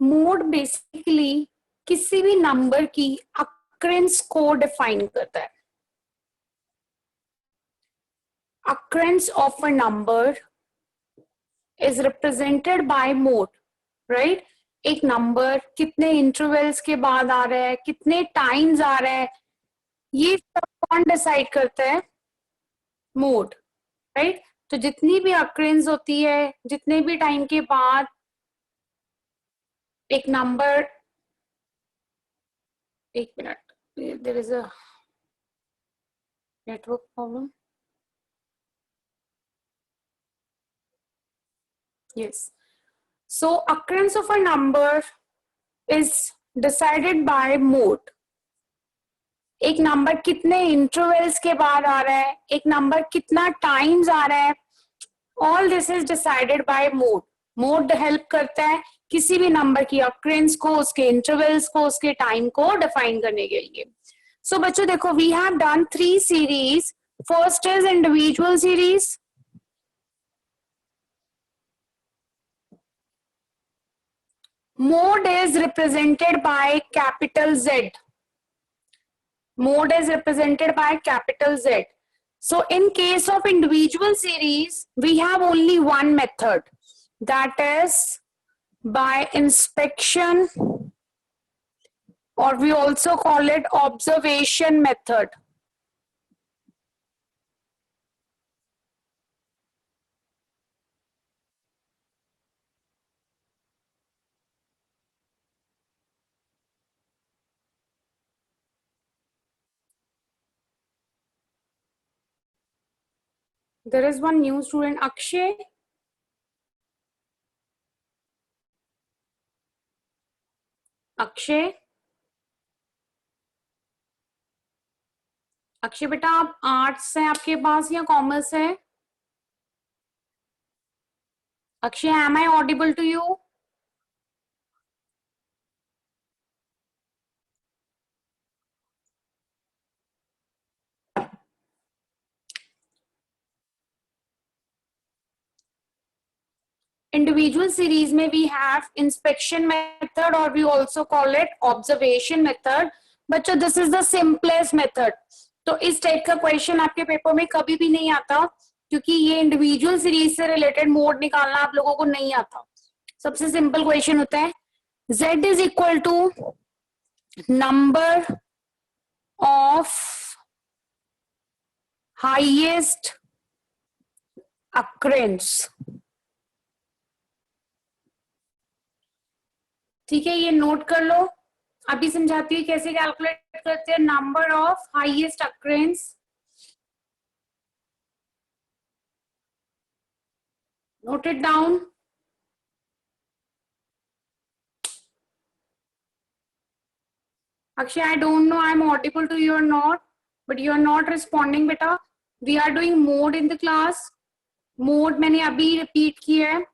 Mode basically किसी भी number की अक्रेंस को डिफाइन करता है. Occurrence of a number is represented by mode, right? एक नंबर कितने इंटरवल्स के बाद आ रहा है, कितने टाइम्स आ रहा है, ये सब कौन डिसाइड करता है? Mode, right? तो जितनी भी अक्रेंस होती है, जितने भी टाइम के बाद एक नंबर, एक मिनट, there is a network problem. Yes. So occurrence of a number is decided by mode. एक नंबर कितने इंटरवल्स के बाद आ रहा है, एक नंबर कितना टाइम्स आ रहा है, all this is decided by mode. Mode help करता है किसी भी नंबर की अक्रेंस को, उसके इंटरवल्स को, उसके टाइम को डिफाइन करने के लिए. सो बच्चों देखो, we have done 3 series. First is individual series. Mode is represented by capital Z. Mode is represented by capital Z. So in case of individual series, we have only one method, that is by inspection, or we also call it observation method. There is one new student, Akshay. Akshay, Akshay बेटा आप arts है आपके पास या commerce है? Akshay, am I audible to you? Individual series में we have inspection method or we also call it observation method. बच्चों this is the simplest method. तो इस टाइप का क्वेश्चन आपके पेपर में कभी भी नहीं आता, क्योंकि ये इंडिविजुअल सीरीज से रिलेटेड मोड निकालना आप लोगों को नहीं आता. सबसे सिंपल क्वेश्चन होता है z is equal to number of highest occurrences. ठीक है, ये नोट कर लो. अभी समझाती हूँ कैसे कैलकुलेट करते हैं number of highest occurrences. Note it down. Akshay, I don't know I'm audible to you or not, but you are not responding बेटा. We are doing mode in the class. Mode मैंने अभी repeat किया है.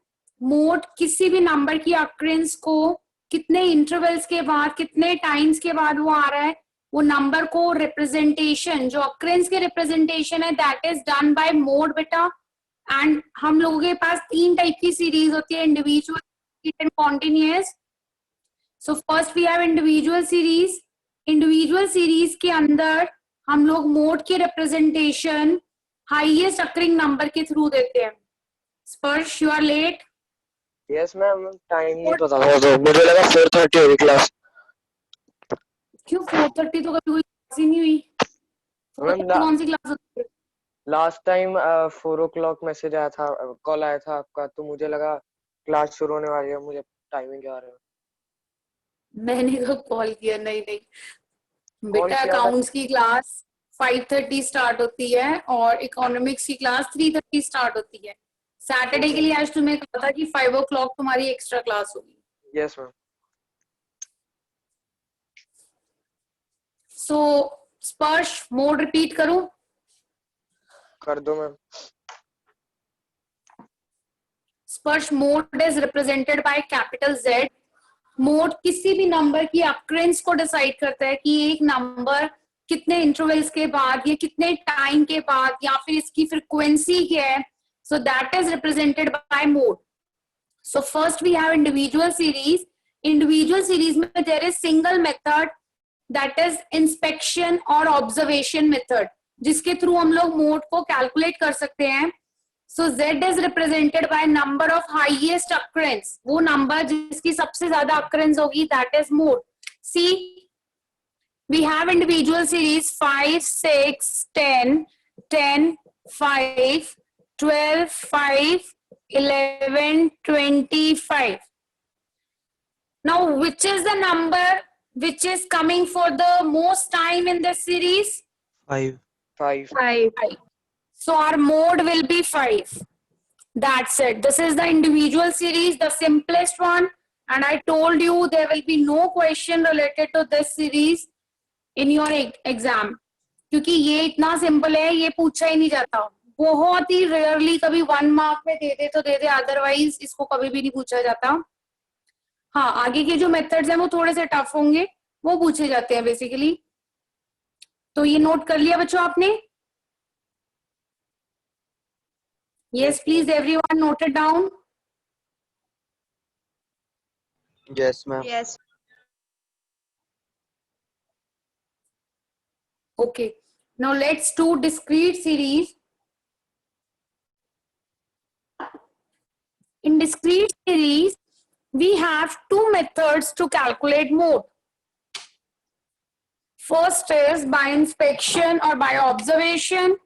Mode किसी भी number की occurrences को कितने इंटरवल्स के बाद, कितने टाइम्स के बाद वो आ रहा है, वो नंबर को रिप्रेजेंटेशन, जो अक्रेंस के रिप्रेजेंटेशन है, that is done by mode बेटा. एंड हम लोगों के पास 3 टाइप की सीरीज होती है, individual and continuous. So first we have individual series. Individual series के अंदर हम लोग मोड की रिप्रेजेंटेशन हाईएस्ट अक्रिंग नंबर के थ्रू देते हैं. Sparsh, you are late. Yes ma'am, time नहीं पता था तो मुझे लगा 4:30 होगी क्लास. क्यों 4:30? तो कभी कोई क्लास ही नहीं हुई. कौन सी क्लास होती है? लास्ट टाइम 4 o'clock मैसेज आया था, कॉल आया था आपका, तो मुझे लगा क्लास शुरू होने वाली है, मुझे टाइमिंग क्या आ रहा है. मैंने तो कॉल किया. नहीं नहीं बेटा, अकाउंट्स की क्लास 5:30 स्टार्ट होती है और इकोनॉमिक्स की क्लास 3:30 स्टार्ट होती है. सैटरडे के लिए आज तुम्हें कहा था कि 5 o'clock तुम्हारी एक्स्ट्रा क्लास होगी. Yes ma'am. So Sparsh, mode repeat करूं? कर दो ma'am. Sparsh, mode is represented by capital Z. Mode किसी भी नंबर की अक्रेंस को डिसाइड करता है कि एक नंबर कितने इंटरवल्स के बाद या कितने टाइम के बाद, या फिर इसकी फ्रीक्वेंसी क्या है. So that is represented by mode. So first we have individual series. Individual series में there is single method that is inspection और ऑब्जर्वेशन मेथड, जिसके थ्रू हम लोग मोड को कैलकुलेट कर सकते हैं. So Z is represented by number of highest occurrences, वो नंबर जिसकी सबसे ज्यादा अक्रेंस होगी, that is mode. See we have individual series 5, 6, 10, 10, 5, 12, 5, 11, 25. Now, which is the number which is coming for the most time in this series? 5. 5. 5. So our mode will be 5. That's it. This is the individual series, the simplest one. And I told you there will be no question related to this series in your exam, क्योंकि ये इतना simple है, ये पूछा ही नहीं जाता. बहुत ही rarely कभी 1 मार्क में दे दे तो दे दे, अदरवाइज इसको कभी भी नहीं पूछा जाता. हाँ, आगे के जो मेथड्स हैं वो थोड़े से टफ होंगे, वो पूछे जाते हैं बेसिकली. तो ये नोट कर लिया बच्चों आपने? Yes please everyone note it down. Yes, ma'am. Yes. Okay, now let's do discrete series. In discrete series, we have two methods to calculate mode. First is by inspection or by observation,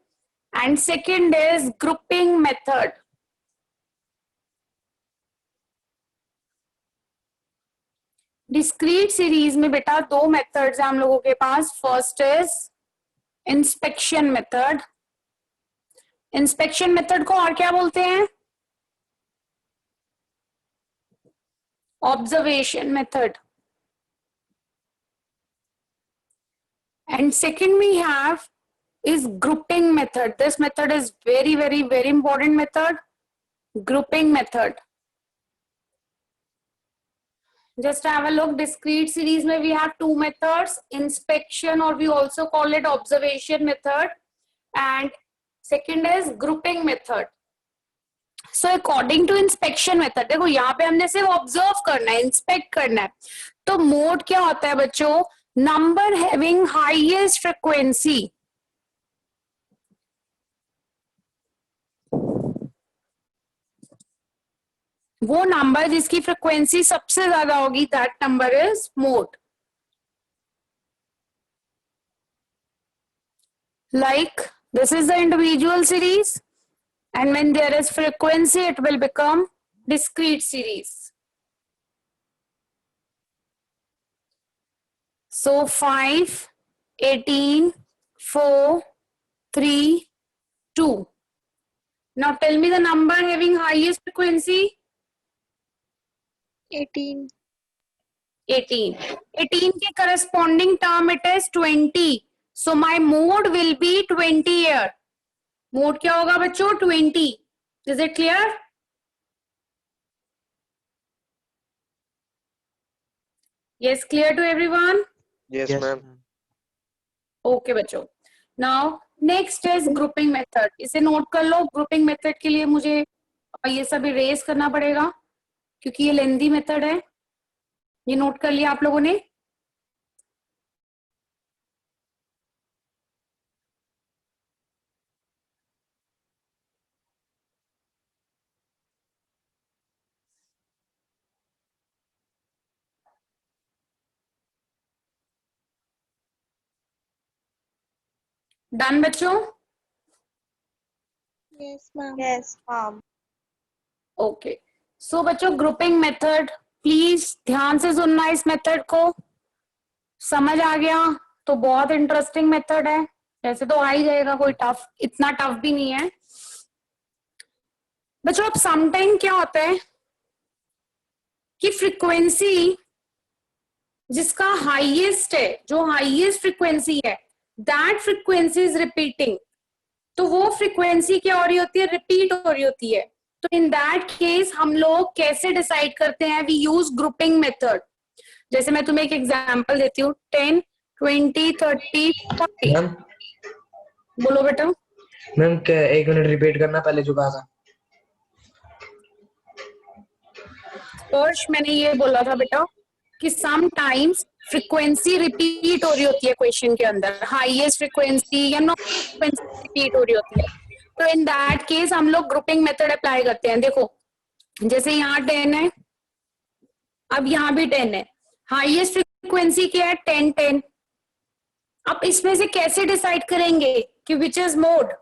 and second is grouping method. Discrete series में बेटा दो methods हैं हम लोगों के पास. First is inspection method. Inspection method को और क्या बोलते हैं? Observation method. And second we have is grouping method. This method is very very very important method, grouping method. Just have a look. Discrete series में we have two methods, inspection or we also call it observation method, and second is grouping method. So according to inspection method, देखो यहाँ पे हमने सिर्फ observe करना है, inspect करना है. तो mode क्या होता है बच्चों? Number having highest frequency. वो नंबर जिसकी फ्रिक्वेंसी सबसे ज्यादा होगी, that number is mode. Like this is the individual series, and when there is frequency it will become discrete series. So 5, 18, 4, 3, 2. Now tell me the number having highest frequency. 18. 18. 18 के corresponding term it is 20. So my mode will be 20 here. Mode क्या होगा बच्चों? 20. Is it clear? Yes, clear to everyone? Yes, ma'am. Okay बच्चों. Now next is grouping method. इसे note कर लो. Grouping method के लिए मुझे ये सब इरेज करना पड़ेगा क्योंकि ये लेंदी मेथड है. ये नोट कर लिया आप लोगों ने? डन बच्चों? Yes, ma'am. Yes, ma'am. Okay. So बच्चों ग्रुपिंग मेथड, प्लीज ध्यान से सुनना इस मेथड को. समझ आ गया तो बहुत इंटरेस्टिंग मेथड है. वैसे तो आ ही जाएगा, कोई टफ, इतना टफ भी नहीं है बच्चों. अब समटाइम क्या होता है कि फ्रीक्वेंसी जिसका हाईएस्ट है, जो हाईएस्ट फ्रीक्वेंसी है, दैट फ्रीक्वेंसी इज रिपीटिंग. तो वो फ्रीक्वेंसी क्या हो रही होती है? रिपीट हो रही होती है. तो इन दैट केस हम लोग कैसे डिसाइड करते हैं? We use grouping method. जैसे मैं तुम्हें एक एग्जांपल देती हूँ. 10, 20, 30, 40. मैम बोलो बेटा. मैम 1 मिनट रिपीट करना पहले जो कहा था. स्पर्श मैंने ये बोला था बेटा कि समटाइम्स फ्रीक्वेंसी रिपीट हो रही होती है क्वेश्चन के अंदर, हाईएस्ट फ्रीक्वेंसी या नो फ्रीक्वेंसी रिपीट हो रही होती है, तो इन दैट केस हम लोग ग्रुपिंग मेथड अप्लाई करते हैं। देखो जैसे यहाँ 10 है, अब यहाँ भी 10 है, हाईएस्ट फ्रीक्वेंसी क्या है 10 10। अब इसमें से कैसे डिसाइड करेंगे कि which is mode,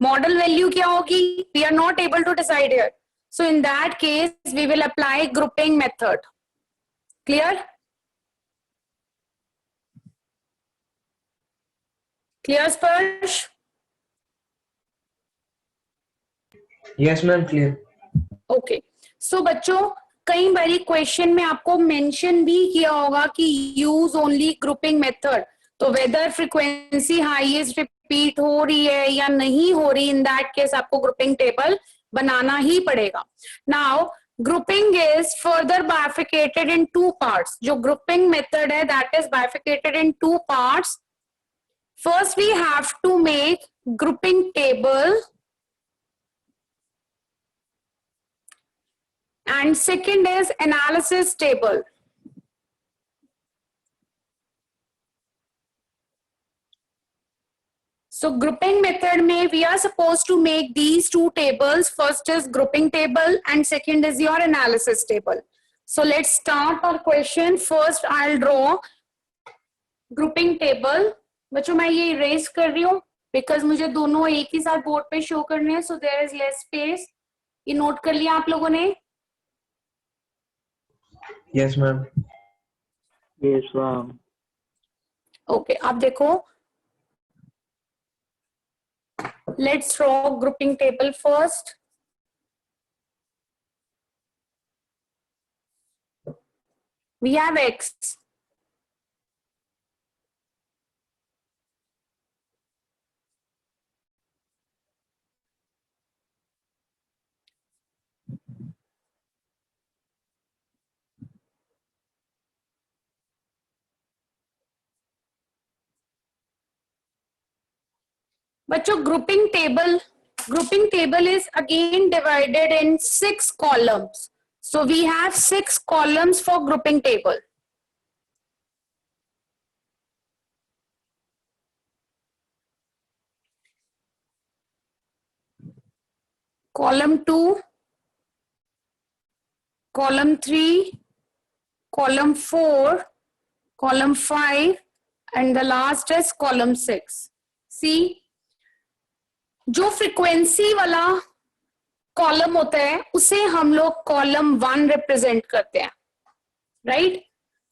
modal value क्या होगी, we are not able to decide here, so in that case we will apply grouping method. Clear? Clear Sparsh? Yes ma'am clear. Okay, so बच्चों कई बारी क्वेश्चन में आपको मेंशन भी किया होगा कि यूज ओनली ग्रुपिंग मेथड, तो वेदर फ्रीक्वेंसी हाईएस्ट रिपीट हो रही है या नहीं हो रही, इन दैट केस आपको ग्रुपिंग टेबल बनाना ही पड़ेगा। Now grouping is further bifurcated in two parts, जो ग्रुपिंग मेथड है that is bifurcated in two parts. First we have to make grouping table and second is analysis table. So grouping method में we are supposed to make these two tables. First is grouping table and second is your analysis table. So let's start our question. First I'll draw grouping table. बच्चों मैं ये erase कर रही हूँ because मुझे दोनों एक ही साथ बोर्ड पे शो करने हैं, so there is less space. ये नोट कर लिया आप लोगों ने? Yes ma'am. Yes ma'am. Okay, आप देखो, let's draw grouping table first. We have X, बच्चों grouping table is again divided in 6 columns. So we have 6 columns for grouping table. Column 2, column 3, column 4, column 5, and the last is column 6. See, जो frequency वाला column होता है उसे हम लोग column 1 represent करते हैं, राइट?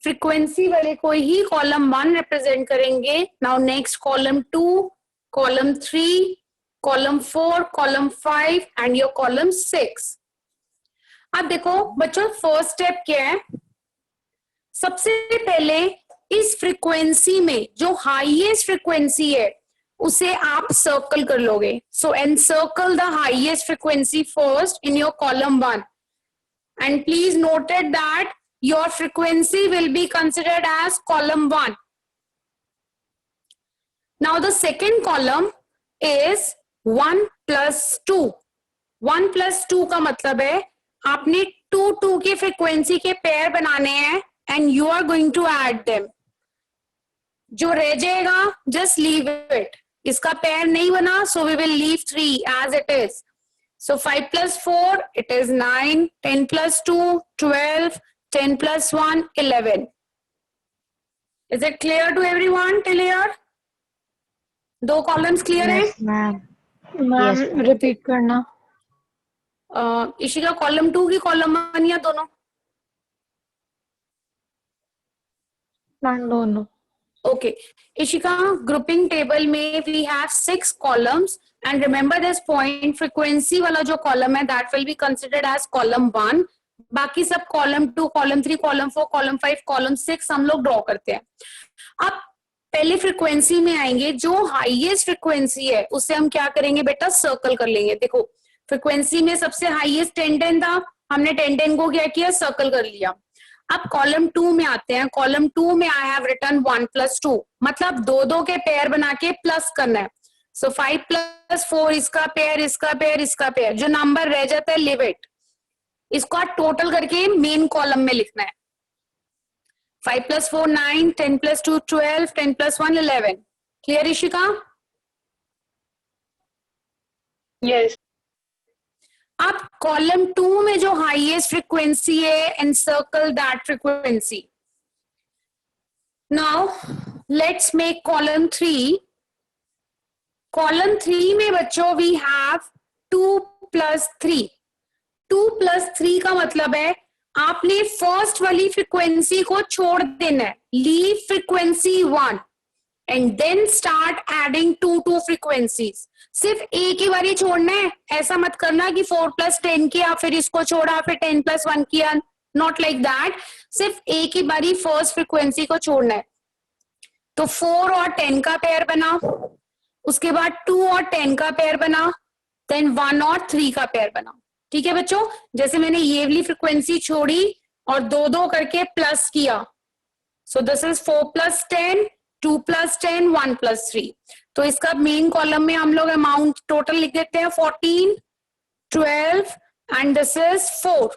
फ्रीक्वेंसी वाले को ही कॉलम 1 रिप्रेजेंट करेंगे। Now next column 2, column 3, column 4, column 5 and your column 6। अब देखो बच्चों फर्स्ट स्टेप क्या है, सबसे पहले इस फ्रीक्वेंसी में जो हाईएस्ट फ्रीक्वेंसी है उसे आप सर्कल कर लोगे। So encircle the highest frequency first in your column 1 and please noted that your frequency will be considered as column 1। Now the second column is 1 + 2। 1 + 2 का मतलब है आपने 2 2 की फ्रीक्वेंसी के पेयर बनाने हैं and you are going to add them. जो रह जाएगा जस्ट लीव इट, इसका पेयर नहीं बना so we will leave 3 as it is. So 5 + 4 it is 9, 10 + 2 12, 10 + 1 11। Is it clear to everyone till here? 2 columns clear है? Ma'am repeat करना। Ishika column 2 की column 1 या दोनों? मैम दोनों। Okay, Ishika, grouping table में we have 6 columns and remember this point, frequency वाला जो column है that will be considered as column 1. बाकी सब column 2, column 3, column 4, column 5, column 6 हम लोग ड्रॉ करते हैं। अब पहले फ्रीक्वेंसी में आएंगे, जो हाईएस्ट फ्रीक्वेंसी है उसे हम क्या करेंगे बेटा, सर्कल कर लेंगे। देखो फ्रीक्वेंसी में सबसे हाईएस्ट 10 10 था, हमने 10 10 को क्या किया, सर्कल कर लिया। अब कॉलम 2 में आते हैं। कॉलम 2 में आई हैव रिटन 1 + 2, मतलब 2 2 के पेयर बना के प्लस करना है। सो 5 + 4 इसका पेयर, इसका पेयर, इसका पेयर, जो नंबर रह जाता है लिव इट, इसको आप टोटल करके मेन कॉलम में लिखना है। 5 plus 4 9, 10 plus 2 12, 10 plus 1 11. Clear, Ishika? Yes. अब कॉलम 2 में जो हाईएस्ट फ्रीक्वेंसी है, encircle that frequency. Now let's make column 3. Column 3 में बच्चों वी हैव 2 plus 3. 2 plus 3 का मतलब है आपने फर्स्ट वाली फ्रीक्वेंसी को छोड़ देना है. Leave frequency 1 and then start adding 2 frequencies. सिर्फ एक ही बारी छोड़ना है. ऐसा मत करना कि 4 plus 10 किया फिर इसको छोड़ा फिर 10 plus 1 किया. Not like that. सिर्फ एक ही बारी फर्स्ट फ्रीक्वेंसी को छोड़ना है. तो 4 और 10 का पेयर बना, उसके बाद 2 और 10 का पेयर बना, देन 1 और 3 का पेयर बना. ठीक है बच्चों, जैसे मैंने ये वाली फ्रीक्वेंसी छोड़ी और 2 करके प्लस किया. सो this is 4 plus 10, 2 plus 10, 1 plus 3. तो इसका मेन कॉलम में हम लोग अमाउंट टोटल लिख देते हैं 14, 12 एंड दिस इज 4.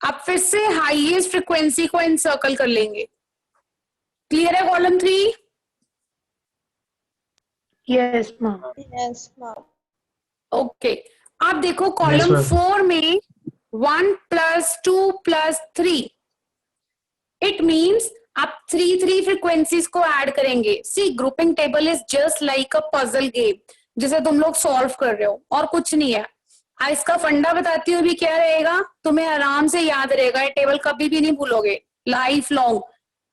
अब फिर से हाईएस्ट फ्रीक्वेंसी को एनसर्कल कर लेंगे. क्लियर है column 3? Yes, ma'am. Yes, ma'am. Okay. अब देखो कॉलम ma'am. 4 में 1 plus 2 plus 3. इट मीन्स आप 3 फ्रीक्वेंसीज को ऐड करेंगे. See grouping table is just like a puzzle game जिसे तुम लोग सॉल्व कर रहे हो और कुछ नहीं है. इसका फंडा बताती हुई भी क्या रहेगा, तुम्हें आराम से याद रहेगा. ये टेबल कभी भी नहीं भूलोगे लाइफ लॉन्ग.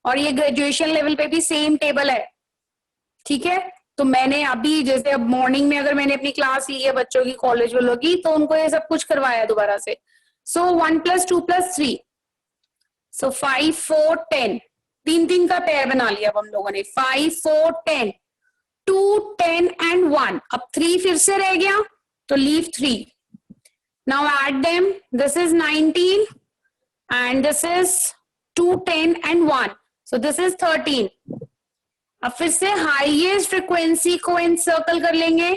और ये ग्रेजुएशन लेवल पे भी सेम टेबल है. ठीक है, तो मैंने अभी जैसे अब मॉर्निंग में अगर मैंने अपनी क्लास ली है बच्चों की कॉलेज वालों की तो उनको ये सब कुछ करवाया दोबारा से. सो 1 plus 2 plus 3. सो 5 4 10. 3 का पेयर बना लिया अब हम लोगों ने. 5 4 10, 2 10 and 1. अब 3 फिर से रह गया तो leave 3. Now add them. This is 19 and this is 2 10 and 1. So this is 13. अब फिर से हाईएस्ट फ्रीक्वेंसी को एनसर्कल कर लेंगे.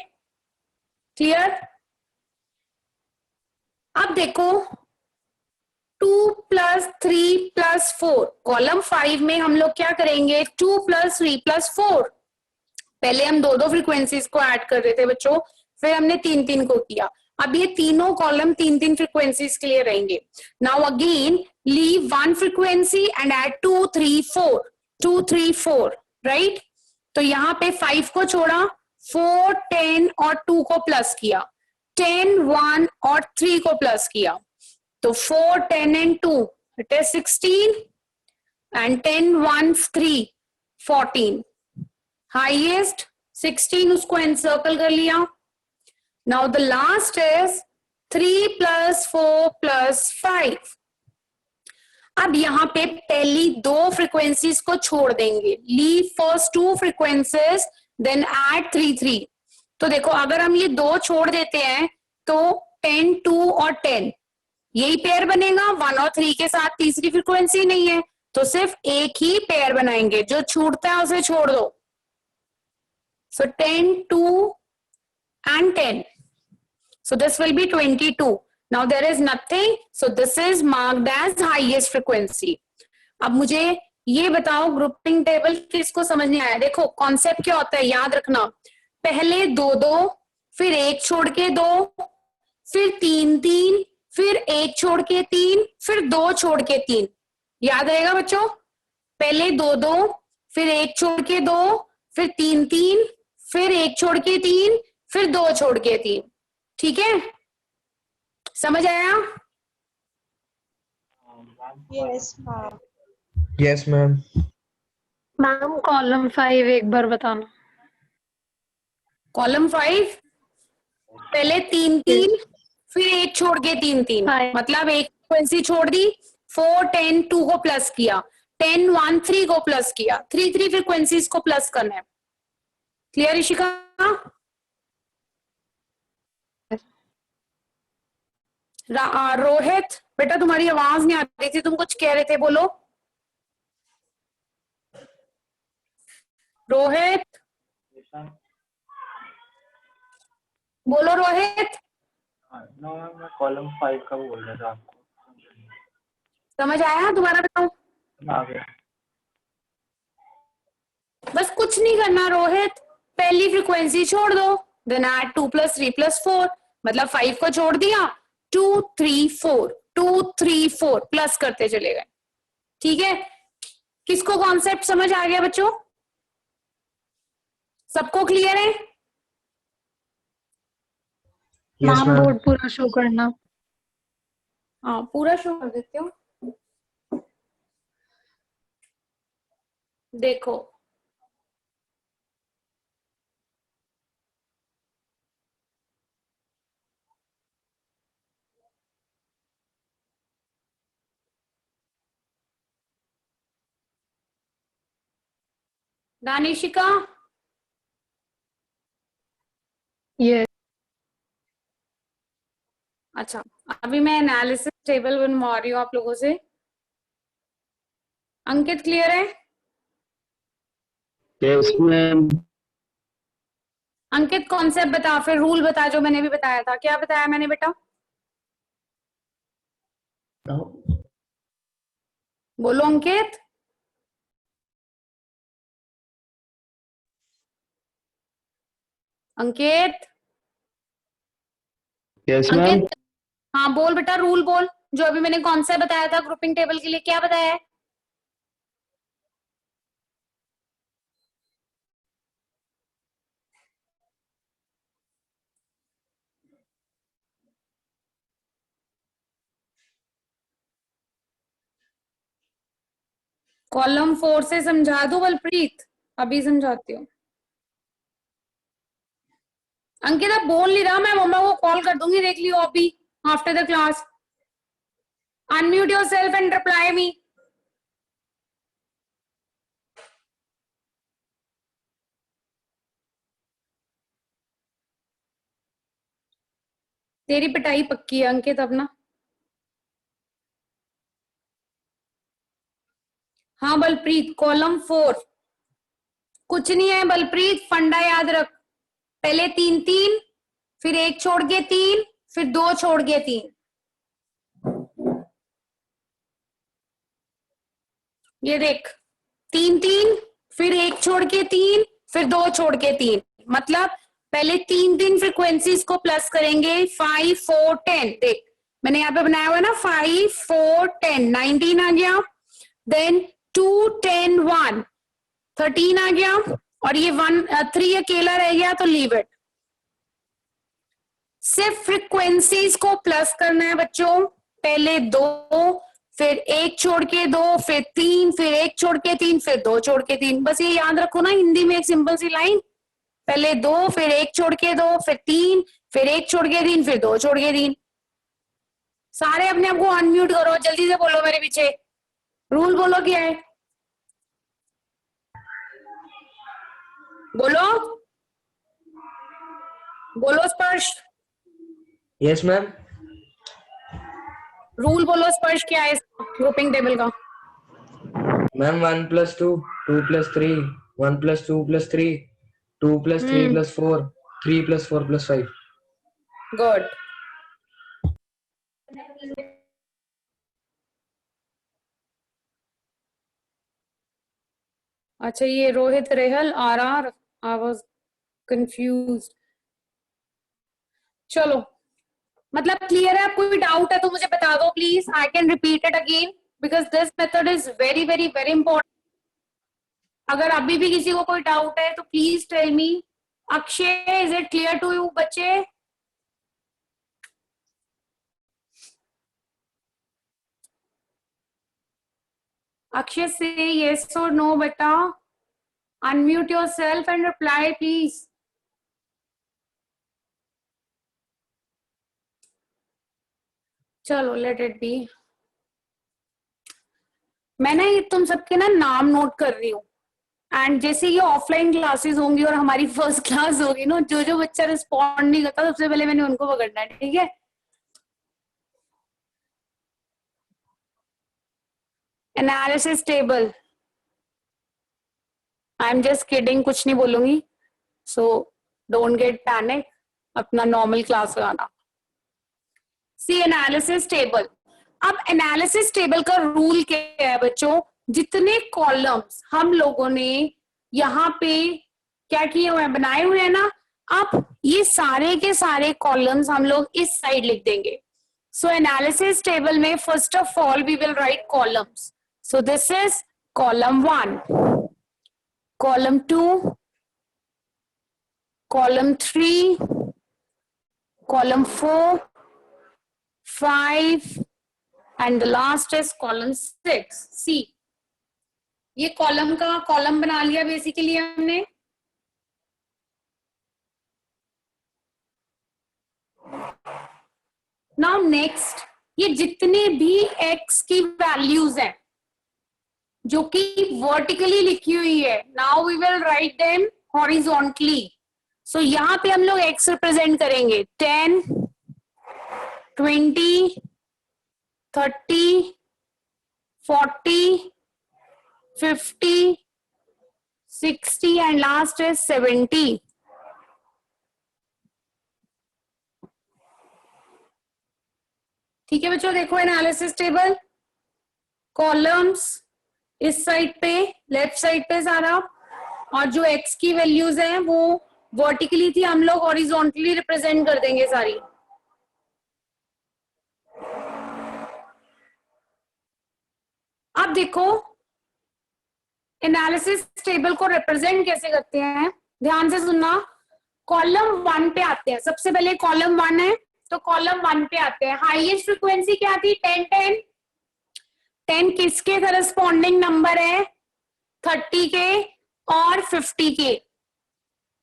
क्लियर? अब देखो 2 plus 3 plus 4. कॉलम 5 में हम लोग क्या करेंगे, 2 plus 3 plus 4. पहले हम 2 फ्रीक्वेंसीज को ऐड कर रहे थे बच्चों, फिर हमने 3 को किया. अब ये तीनों कॉलम 3 फ्रीक्वेंसीज के लिए रहेंगे. Now again leave 1 frequency and add 2 3 4. 2 3 4 right. तो यहाँ पे 5 को छोड़ा, 4 10 और 2 को प्लस किया, 10 1 और 3 को प्लस किया. तो 4 10 and 2 it is 16 and 10 1 3 14. Highest 16 उसको एनसर्कल कर लिया. Now the last is 3 plus 4 plus 5. अब यहाँ पे पहली 2 फ्रीक्वेंसीज को छोड़ देंगे. Leave first 2 frequencies then add 3 3. तो देखो अगर हम ये 2 छोड़ देते हैं तो 10 2 और 10 यही पेयर बनेगा. 1 और 3 के साथ तीसरी फ्रीक्वेंसी नहीं है तो सिर्फ एक ही पेयर बनाएंगे. जो छूटता है उसे छोड़ दो. सो 10 2 and 10. So this will be 22. Now there is nothing. So this is marked as highest frequency. अब मुझे ये बताओ ग्रुपिंग टेबल किसको समझ नहीं आया. देखो कॉन्सेप्ट क्या होता है याद रखना. पहले 2 फिर 1 छोड़ के 2, फिर 3 फिर 1 छोड़ के 3, फिर 2 छोड़ के 3. याद रहेगा बच्चों. पहले 2 फिर 1 छोड़ के 2, फिर 3 फिर 1 छोड़ के 3, फिर 2 छोड़ के 3. ठीक है, समझ आया? Yes, ma'am. Yes, ma'am. Ma'am column 5 एक बार बताना. कॉलम 5 पहले 3 फिर 1 छोड़ के 3 Five. मतलब एक फ्रीक्वेंसी छोड़ दी. 4 10 2 को प्लस किया, 10 1 3 को प्लस किया. 3 फ्रीक्वेंसीज को प्लस करना है. क्लियर ऋषिका? रोहित बेटा तुम्हारी आवाज नहीं आ रही थी, तुम कुछ कह रहे थे, बोलो. रोहित बोलो. रोहित मैं कॉलम 5 का बोल रहा था आपको. समझ आया? दोबारा बताओ. आ गया. कुछ नहीं करना रोहित, पहली फ्रीक्वेंसी छोड़ दो, देन ऐड 2 + 3 + 4, मतलब 5 को छोड़ दिया, 2 3 4 2 3 4 प्लस करते चले गए। ठीक है, किसको कॉन्सेप्ट समझ आ गया बच्चों? सबको क्लियर है? Yes, ma'am ma'am. बोर्ड पूरा शो करना। हाँ पूरा शो कर देती हूँ। देखो दानिशिका, ये अच्छा अभी मैं एनालिसिस टेबल बनवा रही हूँ आप लोगों से। अंकित क्लियर है? Yes ma'am. अंकित कॉन्सेप्ट बता, फिर रूल बता जो मैंने भी बताया था। क्या बताया मैंने बेटा? बोलो अंकित। अंकित यस मैम। अंकित हाँ बोल बेटा, रूल बोल जो अभी मैंने कॉन्सेप्ट बताया था ग्रुपिंग टेबल के लिए। क्या बताया है? कॉलम 4 से समझा दो बलप्रीत? अभी समझाती हूँ। अंकित अब बोल नहीं रहा, मैं मम्मा को कॉल कर दूंगी, देख लियो अभी after the class. Unmute yourself and reply me. तेरी पिटाई पक्की है अंकित अपना। हाँ बलप्रीत, कॉलम 4 कुछ नहीं है बलप्रीत, फंडा याद रख। पहले 3 3, फिर 1 छोड़ के 3, फिर 2 छोड़ के 3। ये देख 3 3, फिर 1 छोड़ के 3, फिर 2 छोड़ के 3, मतलब पहले 3 3 फ्रीक्वेंसीज को प्लस करेंगे। 5 4 10, देख मैंने यहाँ पे बनाया हुआ है ना, 5 4 10 19 आ गया, देन 2 10 1 13 आ गया, और ये 1 3 अकेला रह गया तो लीव इट। सिर्फ फ्रीक्वेंसीज को प्लस करना है बच्चों। पहले 2, फिर 1 छोड़ के 2, फिर 3, फिर 1 छोड़ के 3, फिर 2 छोड़ के 3। बस ये याद रखो ना, हिंदी में एक सिंपल सी लाइन, पहले 2, फिर 1 छोड़ के 2, फिर 3, फिर 1 छोड़ के 3, फिर 2 छोड़ के 3। सारे अपने आप को अनम्यूट करो, जल्दी से बोलो मेरे पीछे। रूल बोलो क्या है? बोलो बोलो स्पर्श। Yes, ma'am. रूल बोलो स्पर्श, क्या है ग्रुपिंग टेबल का? Ma'am, 1 + 2, 2 + 3, 1 + 2 + 3, 2 + 3 + 4, 3 + 4 + 5. गुड। अच्छा ये Rohit Rehal RR, I was confuse. चलो मतलब क्लियर है? कोई डाउट है तो मुझे बता दो please, I can repeat it again because this method is very very very important. अगर अभी भी किसी को कोई डाउट है तो please tell me. Akshay, is it clear to you बच्चे? अक्षय से yes or no बेटा, unmute yourself and reply please. चलो लेट इट बी। मैं ना ये तुम सबके ना नाम नोट कर रही हूँ, एंड जैसे ये ऑफलाइन क्लासेस होंगी और हमारी फर्स्ट क्लास होगी ना, जो जो बच्चा रिस्पॉन्ड नहीं करता सबसे पहले मैंने उनको पकड़ना है, ठीक है? Analysis table, I am just kidding, कुछ नहीं बोलूंगी, सो डोंट गेट पैनिक, अपना नॉर्मल क्लास लगाना। C analysis table. अब एनालिसिस टेबल का रूल क्या है बच्चों? जितने कॉलम्स हम लोगों ने यहाँ पे क्या किए हुए हैं, बनाए हुए हैं ना। अब ये सारे के सारे कॉलम्स हम लोग इस साइड लिख देंगे। सो एनालिसिस टेबल में first of all we will write columns. So this is column 1, column 2, column 3, column 4, 5 and the last is column 6, see. ये कॉलम का कॉलम बना लिया बेसिकली हमने। नाउ नेक्स्ट, ये जितने भी x की वैल्यूज हैं जो कि वर्टिकली लिखी हुई है, now we will write them horizontally. So यहां पे हम लोग x रिप्रेजेंट करेंगे 10, 20, 30, 40, 50, 60 and last is 70. ठीक है बच्चों, देखो एनालिसिस टेबल, कॉलम्स इस साइड पे, लेफ्ट साइड पे सारा, और जो x की वैल्यूज हैं वो वर्टिकली थी, हम लोग हॉरिजॉन्टली रिप्रेजेंट कर देंगे सारी। अब देखो एनालिसिस टेबल को रिप्रेजेंट कैसे करते हैं, ध्यान से सुनना। कॉलम 1 पे आते हैं, सबसे पहले कॉलम 1 है तो कॉलम 1 पे आते हैं। हाईएस्ट फ्रीक्वेंसी क्या थी, 10 10। 10 किसके करस्पॉन्डिंग नंबर है, 30 के और 50 के।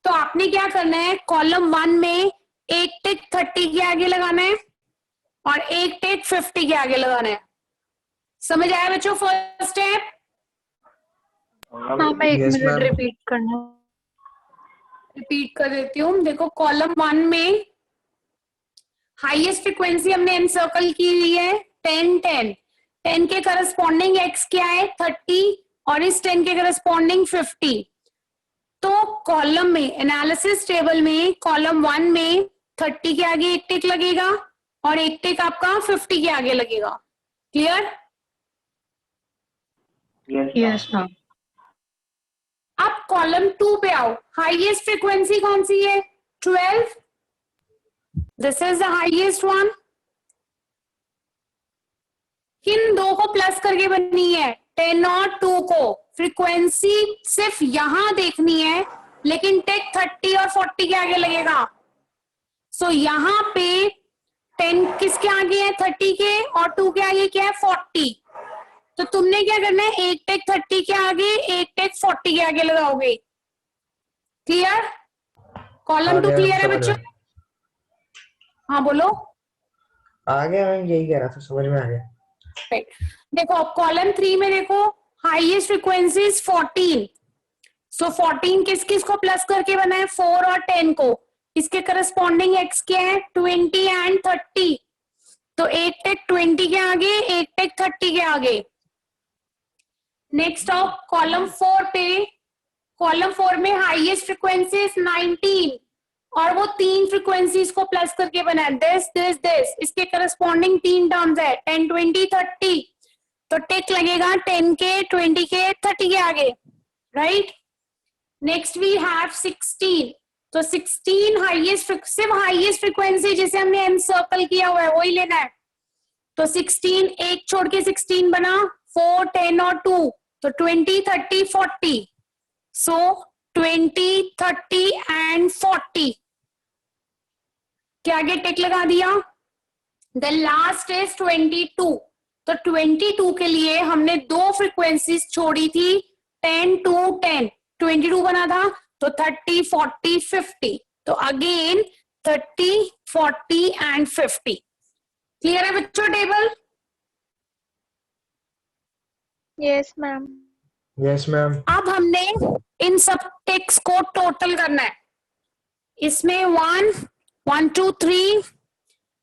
तो आपने क्या करना है, कॉलम 1 में एक टिक 30 के आगे लगाना है और एक टिक 50 के आगे लगाना है। समझ आया बच्चों फर्स्ट स्टेप? हाँ, मैं एक Yes, मिनट ma'am. रिपीट करना। रिपीट कर देती हूँ। देखो कॉलम 1 में हाईएस्ट फ्रीक्वेंसी हमने एनसर्कल की हुई है 10 10। 10 के करस्पॉन्डिंग x क्या है, 30, और इस 10 के करस्पॉन्डिंग 50। तो कॉलम में, एनालिसिस टेबल में कॉलम 1 में 30 के आगे एक टिक लगेगा और एक टिक आपका 50 के आगे लगेगा। क्लियर? Yes ma'am. अब कॉलम 2 पे आओ, हाईएस्ट फ्रीक्वेंसी कौन सी है, 12। This is the highest one. किन दो को प्लस करके बनी है, 10 और 2 को। फ्रीक्वेंसी सिर्फ यहां देखनी है, लेकिन टिक 30 और 40 के आगे लगेगा। सो यहां पे 10 किसके आगे है, 30 के, और 2 के आगे क्या है, 40। तो तुमने क्या करना है, एक टिक 30 के आगे, एक टिक 40 के आगे लगाओगे। क्लियर? कॉलम 2 क्लियर है बच्चों? हाँ बोलो। आ गया मैम, यही कह रहा था, समझ में आ गया। देखो अब कॉलम 3 में देखो, हाईएस्ट फ्रीक्वेंसी 14। सो 14 किस किस को प्लस करके बना है, 4 और 10 को। इसके करस्पॉन्डिंग x क्या है, 20 एंड 30। तो एक टिक 20 के आगे, एक टिक 30 के आगे। नेक्स्ट ऑफ कॉलम 4 पे, कॉलम 4 में हाईएस्ट फ्रीक्वेंसी 19 और वो 3 फ्रीक्वेंसीज को प्लस करके बना है, दिस। इसके करस्पॉन्डिंग 3 टर्म्स है, 10 20 30। तो टिक लगेगा 10 के, 20 के, 30 के आगे, राइट? Next we have 16। तो 16 हाईएस्ट, सिर्फ हाईएस्ट फ्रीक्वेंसी जिसे हमने एनसर्कल किया हुआ है वही लेना है। तो 16 एक छोड़ के 16 बना, 4 10 और 2, तो 20 30 40। सो 20 30 एंड 40 के आगे टिक लगा दिया। The last is 22। तो 22 के लिए हमने 2 फ्रीक्वेंसीज छोड़ी थी, 10 to 10। 22 बना था तो 30 40 50। तो अगेन 30 40 एंड 50। क्लियर है बच्चों table? Yes, ma'am. Yes ma'am. अब हमने इन सब टिक्स को टोटल करना है। इसमें 1 1 2 3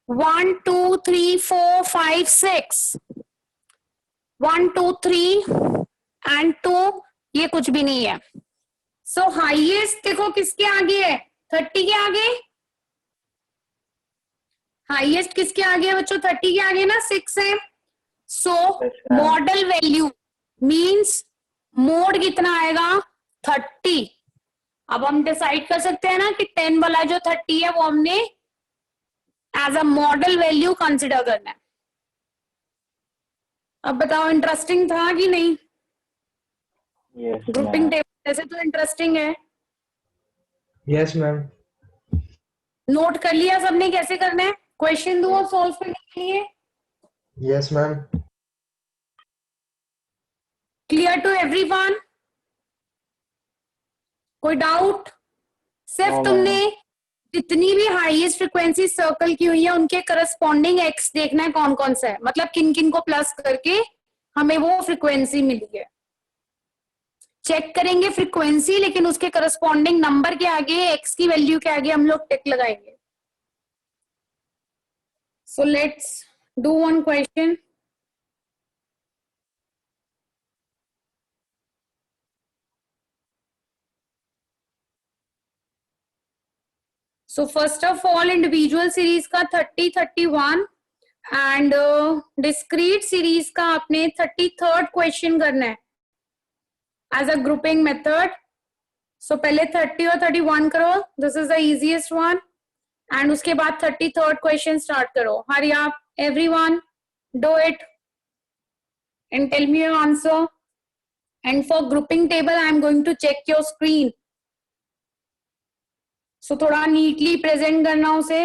1 2 3 4 5 6 1 2 3 एंड 2, ये कुछ भी नहीं है। सो हाईएस्ट देखो किसके आगे है, 30 के आगे। हाईएस्ट किसके आगे है बच्चों, 30 के आगे ना, 6 है। सो मॉडल वैल्यू मींस मोड कितना आएगा, 30। अब हम डिसाइड कर सकते हैं ना कि 10 वाला जो 30 है वो हमने as a modal value consider करना है। अब बताओ इंटरेस्टिंग था कि नहीं? Yes grouping ma'am. टेबल ऐसे तो इंटरेस्टिंग है। Yes ma'am. नोट कर लिया सबने कैसे करना है? क्वेश्चन दो सॉल्व करने के लिए। Yes ma'am. Clear to everyone? कोई डाउट? सिर्फ नो तुमने मैम। जितनी भी हाईएस्ट फ्रिक्वेंसी सर्कल की हुई है उनके करस्पॉन्डिंग एक्स देखना है कौन कौन सा है, मतलब किन किन को प्लस करके हमें वो फ्रिक्वेंसी मिली है। चेक करेंगे फ्रीक्वेंसी, लेकिन उसके करस्पॉन्डिंग नंबर के आगे एक्स की वैल्यू के आगे हम लोग टिक लगाएंगे। So let's do one question. So first of all individual series का 30, 31 एंड डिस्क्रीट सीरीज का आपने 33rd क्वेश्चन करना है एज अ ग्रुपिंग मेथड। सो पहले 30 और 31 करो, this is the easiest one, and उसके बाद 33rd क्वेश्चन स्टार्ट करो। हरी आप everyone do it and tell me your answer. And for grouping table I am going to check your screen, so थोड़ा neatly present करना उसे,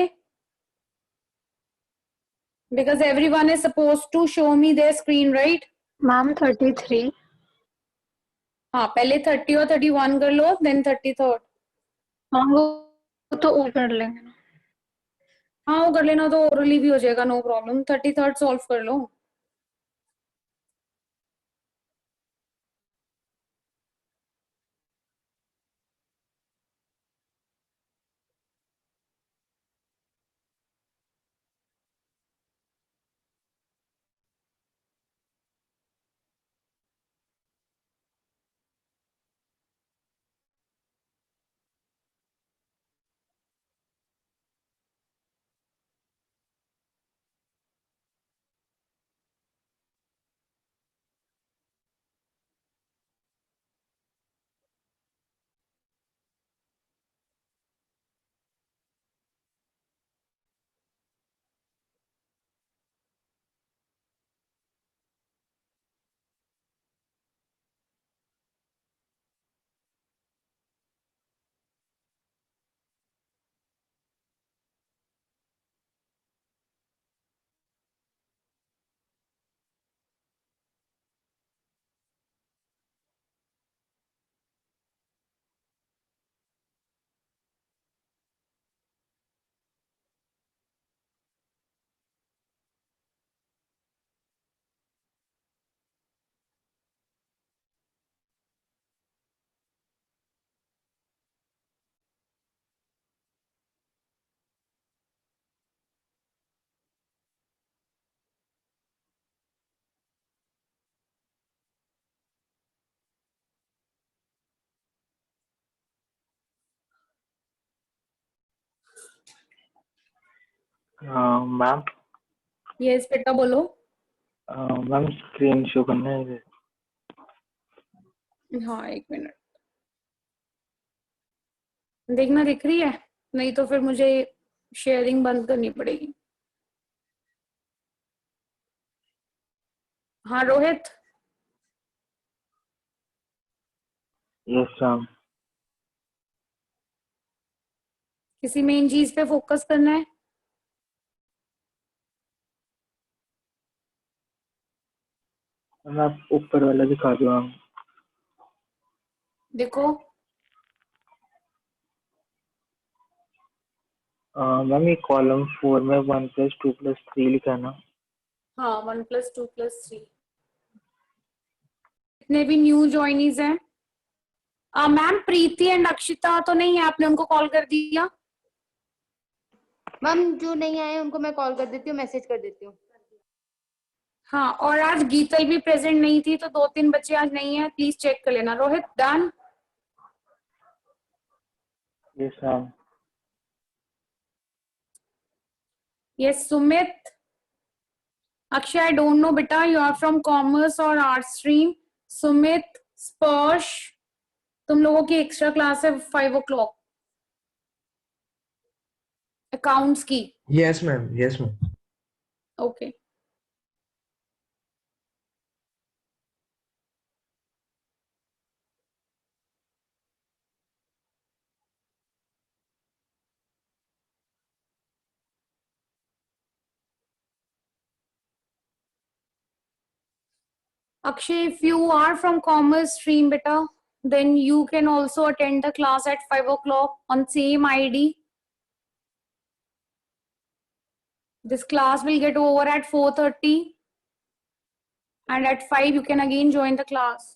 because everyone is supposed to show me their screen, right? Ma'am 33। हाँ पहले 30 और 31 कर लो, then 33rd। हाँ वो तो और कर लेंगे ना। हाँ वो कर लेना तो orally भी हो जाएगा, no problem। 33rd solve कर लो। मैम यस बेटा बोलो। मैम स्क्रीन शो करना है। हाँ एक मिनट देखना, दिख रही है? नहीं तो फिर मुझे शेयरिंग बंद करनी पड़ेगी। हाँ रोहित। Yes ma'am. किसी मेन चीज पे फोकस करना है। मैम आप ऊपर वाला दिखा दो मैम। देखो मैम ये कॉलम 4 में 1 + 2 + 3 लिखा है ना। हाँ 1 + 2 + 3। जितने भी न्यू ज्वाइनीज हैं, मैम प्रीति एंड अक्षिता तो नहीं है, आपने उनको कॉल कर दिया? मैम जो नहीं आए उनको मैं कॉल कर देती हूँ, मैसेज कर देती हूँ। हाँ और आज गीतल भी प्रेजेंट नहीं थी, तो 2-3 बच्चे आज नहीं है, प्लीज चेक कर लेना। Rohit done? Yes ma'am. Yes Sumit. Akshay I don't know बेटा, यू आर फ्रॉम कॉमर्स और आर्ट स्ट्रीम। सुमित, स्पर्श, तुम लोगों की एक्स्ट्रा क्लास है 5 o'clock अकाउंट्स की. Yes, ma'am. Yes, ma'am. Okay. Akshay, if you are from commerce stream, beta, then you can also attend the class at 5 o'clock on same ID. This class will get over at 4:30, and at 5 you can again join the class.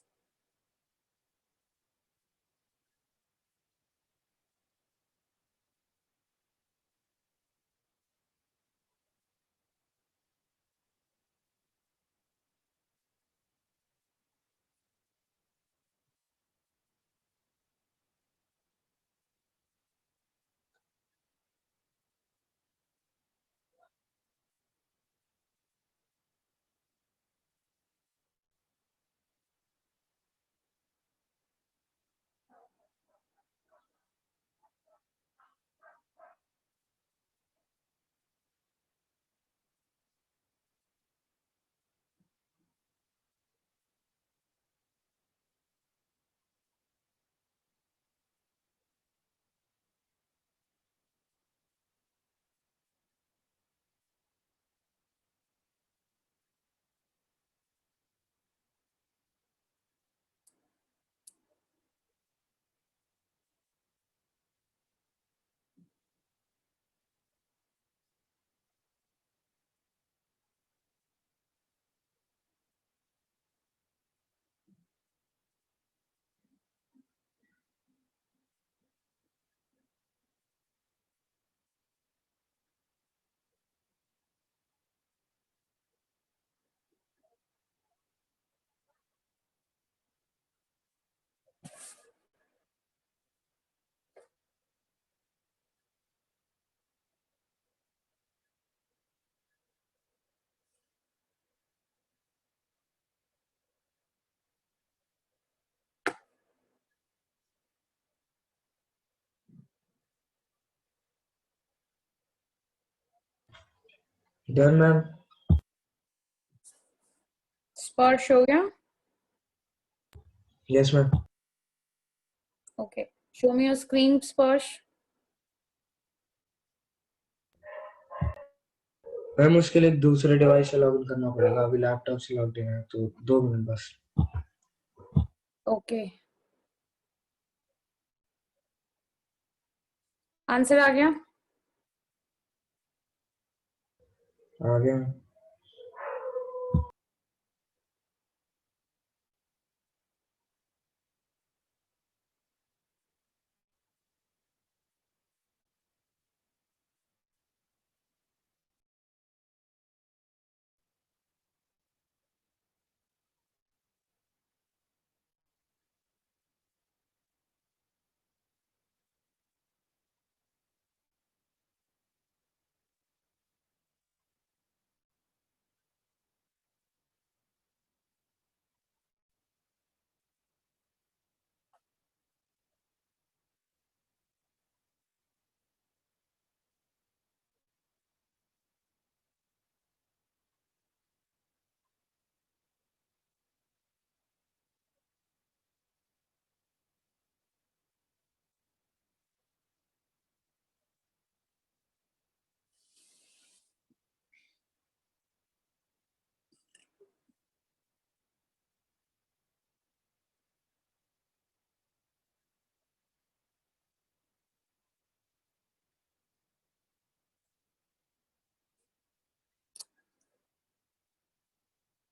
Done, ma'am. Sparsh ho gaya? Yes, ma'am. Okay. Show me your screen, Sparsh. Ma'am उसके लिए दूसरे device से login करना पड़ेगा. अभी laptop से login है तो 2 मिनट बस. Okay. आंसर आ गया? आ गया.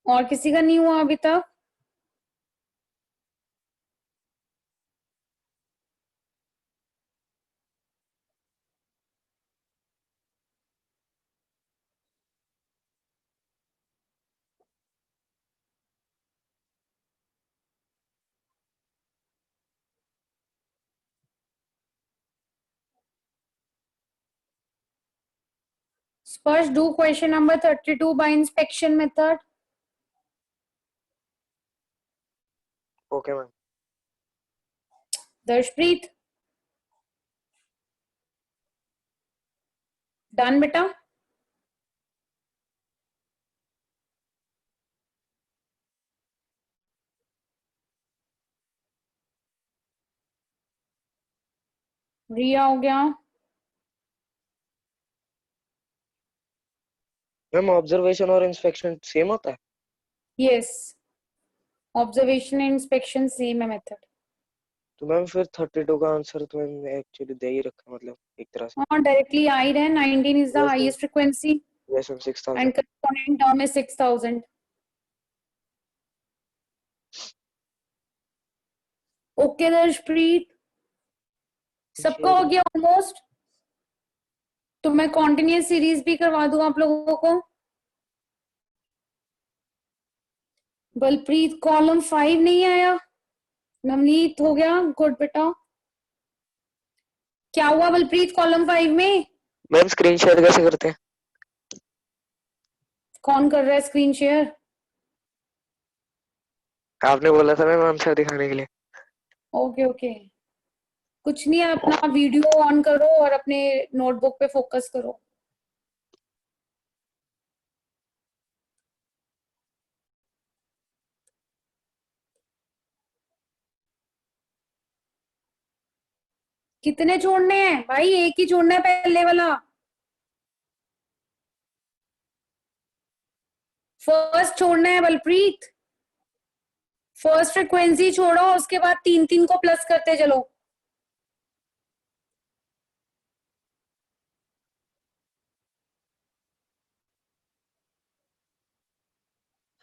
और किसी का नहीं हुआ अभी तक? Sparsh, do question number 32 by inspection method. Okay, ma'am. Darshpreet, done बेटा? रिया हो गया? मैम ऑब्जर्वेशन और इंस्पेक्शन सेम होता है? Yes, observation and inspection same है मेथड। तो मैम फिर 32 का आंसर तो मैम एक्चुअली दे ही रखा, मतलब एक तरह से। हाँ, डायरेक्टली आ ही रहा है। 19 is the Yes, highest frequency yes ma'am 6000। And corresponding term is 6000। Okay Darshpreet, सबका हो गया ऑलमोस्ट? तो मैं कॉन्टिन्यूस सीरीज भी करवा दूं आप लोगों को। बलप्रीत कॉलम 5 नहीं आया। नवनीत हो गया, गुड बेटा। क्या हुआ बलप्रीत कॉलम 5 में? मैम स्क्रीन शेयर कैसे करते हैं? कौन कर रहा है स्क्रीन शेयर? आपने बोला था मैम आंसर दिखाने के लिए। ओके ओके, कुछ नहीं है, अपना वीडियो ऑन करो और अपने नोटबुक पे फोकस करो। कितने जोड़ने हैं भाई? एक ही जोड़ना है, पहले वाला। फर्स्ट छोड़ना है बलप्रीत, फर्स्ट फ्रीक्वेंसी छोड़ो, उसके बाद 3 3 को प्लस करते चलो।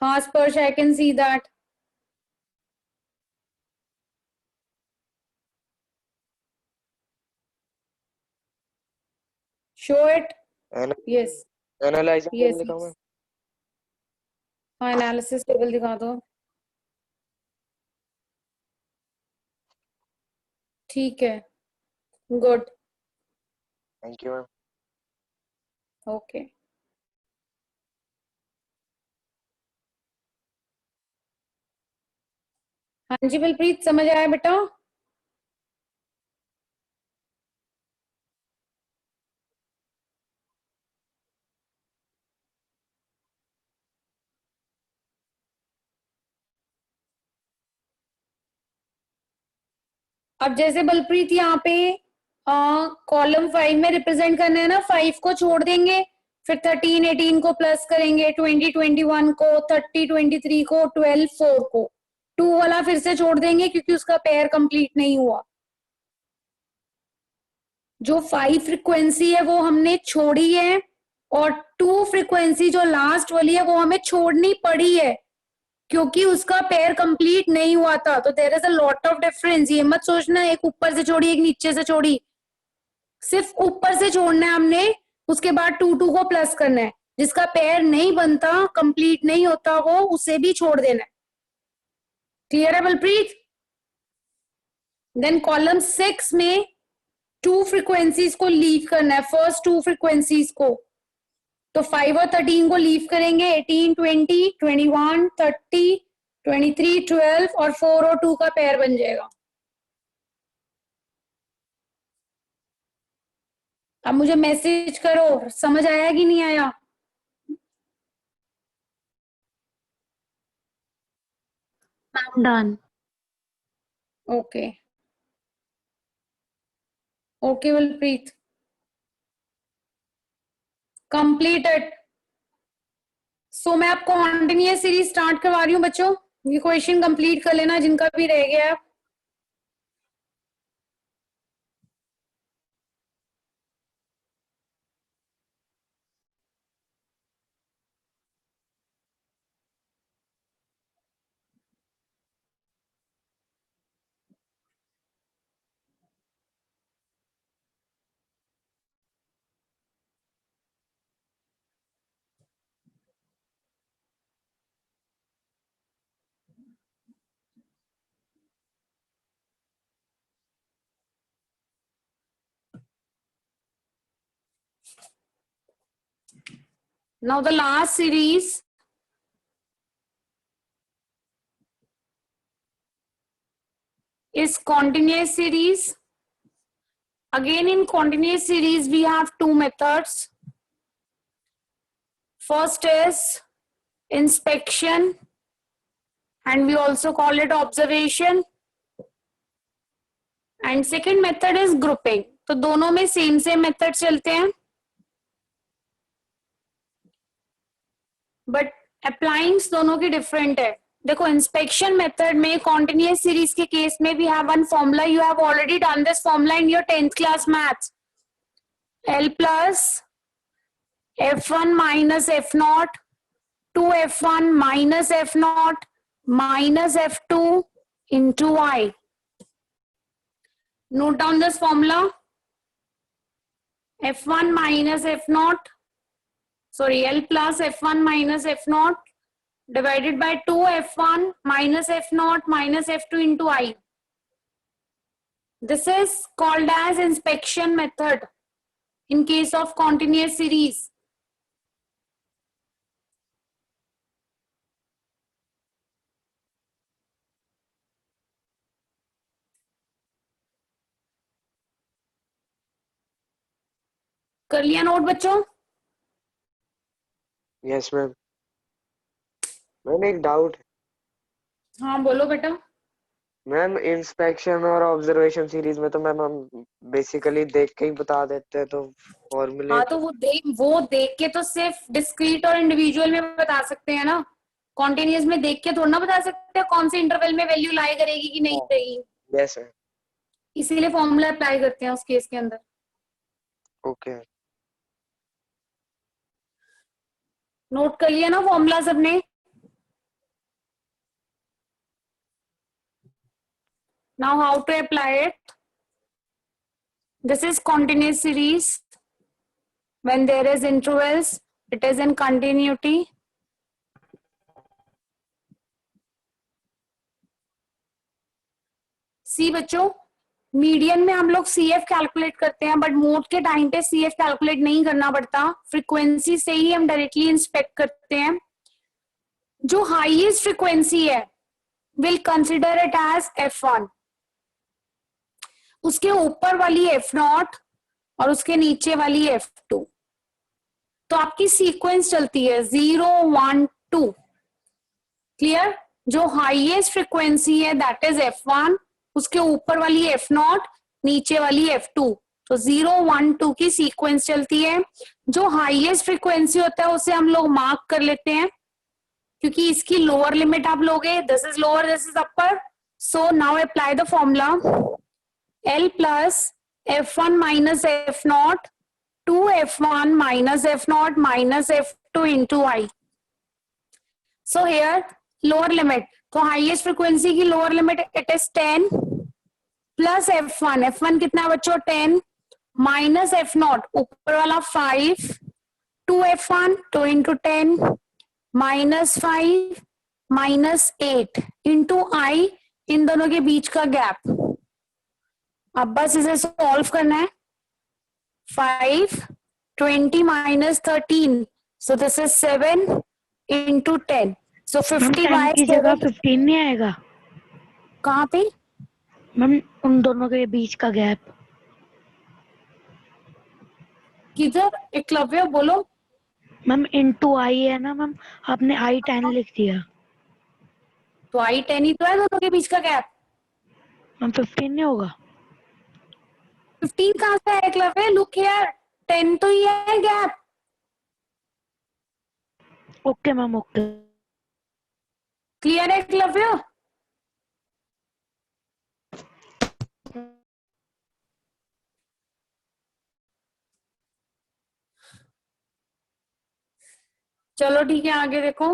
हाँ स्पर्श, I can see that. Show it. Yes analysing yes लिखा हुआ है। यस, हाँ एनालिसिस टेबल दिखा दो। ठीक है, good, thank you ma'am. Okay. हाँ जी बलप्रीत, समझ आया बेटा? अब जैसे बलप्रीत यहाँ पे कॉलम 5 में रिप्रेजेंट करना है ना, 5 को छोड़ देंगे, फिर 13 18 को प्लस करेंगे, 20 21 को, 30 23 को, 12 4 को। 2 वाला फिर से छोड़ देंगे क्योंकि उसका पेयर कंप्लीट नहीं हुआ। जो 5 फ्रीक्वेंसी है वो हमने छोड़ी है, और 2 फ्रीक्वेंसी जो लास्ट वाली है वो हमें छोड़नी पड़ी है क्योंकि उसका पेयर कंप्लीट नहीं हुआ था। तो there is a lot of difference. ये मत सोचना एक ऊपर से छोड़ी एक नीचे से छोड़ी, सिर्फ ऊपर से छोड़ना है हमने, उसके बाद 2 2 को प्लस करना है। जिसका पेयर नहीं बनता, कंप्लीट नहीं होता, वो उसे भी छोड़ देना है। क्लियर है बलप्रीत? देन कॉलम 6 में 2 फ्रीक्वेंसीज को लीव करना है, फर्स्ट 2 फ्रीक्वेंसीज को। तो 5 और 13 को लीव करेंगे, 18 20 21 30 23 12 और 4 और 2 का पेयर बन जाएगा। अब मुझे मैसेज करो, समझ आया कि नहीं आया? Ma'am done. Okay okay Balpreet, completed. So मैं आपको कॉन्टिन्यूअस सीरीज स्टार्ट करवा रही हूँ बच्चों। ये क्वेश्चन कंप्लीट कर लेना जिनका भी रह गया है। Now the last series, is continuous series. Again, in continuous series, we have two methods. First is inspection, and we also call it observation. And second method is grouping. तो दोनों में same method चलते हैं. But applying दोनों की different है. देखो inspection method में continuous series के case में we have one formula. You have already done this formula in your 10th class maths. L plus F1 minus F0 2F1 minus F0 minus F2 into I. Note down this formula. F1 minus F0, sorry, L plus F1 minus F0 divided by 2F1 minus F0 minus F2 into I. This is called as inspection method in case of continuous series. कर लिया note बच्चों? Yes ma'am. Ma'am एक doubt है। हाँ बोलो बेटा। Ma'am inspection और observation series में तो मैम हम बेसिकली देख के ही बता देते हैं, तो फॉर्मूले। हाँ तो वो देख के तो सिर्फ डिस्क्रीट और इंडिविजुअल में बता सकते हैं ना, कॉन्टिन्यूअस में देख के थोड़ा ना बता सकते हैं कौन से इंटरवल में वैल्यू लाई करेगी कि नहीं करेगी। Yes sir. इसीलिए फॉर्मूला अप्लाई करते हैं उस केस के अंदर। ओके। नोट कर लिया ना फॉर्मूला सबने? Now how to apply it? This is continuous series. When there is intervals, it is in continuity. सी बच्चों, मीडियन में हम लोग CF कैलकुलेट करते हैं, बट मोड के टाइम पे CF कैलकुलेट नहीं करना पड़ता, फ्रीक्वेंसी से ही हम डायरेक्टली इंस्पेक्ट करते हैं। जो हाईएस्ट फ्रीक्वेंसी है will consider it as F1, उसके ऊपर वाली F0 और उसके नीचे वाली F2। तो आपकी सीक्वेंस चलती है 0 1 2। क्लियर? जो हाईएस्ट फ्रीक्वेंसी है दैट इज F1, उसके ऊपर वाली F0, नीचे वाली F2। तो 0 1 2 की सीक्वेंस चलती है। जो हाईएस्ट फ्रीक्वेंसी होता है उसे हम लोग मार्क कर लेते हैं, क्योंकि इसकी लोअर लिमिट आप लोगे, this is lower this is upper. So now apply the formula L plus F1 minus F0 2F1 minus F0 minus F2 into I. So here lower limit, तो highest frequency की lower limit it is 10 plus F1, F1 कितना बच्चों 10 minus F0 ऊपर वाला 5 2F1 2 into 10 minus 5 minus 8 into I, इन दोनों के बीच का gap. अब बस इसे सॉल्व करना है। 5 20 minus 13, so this is 7 into 10, so 50 by की जगह 15 नहीं आएगा? कहाँ पे मैम उन दोनों के बीच का गैप? किधर एकलव्य बोलो? मैम इनटू I है ना मैम, आपने I10 लिख दिया। तो I10 ही तो है दोनों के बीच का गैप। मैम 15 नहीं होगा? 15 कहाँ से है एकलव्य? लुक हियर, 10 तो ही है gap. Okay ma'am okay. Clear है एकलव्य? चलो ठीक है, आगे देखो।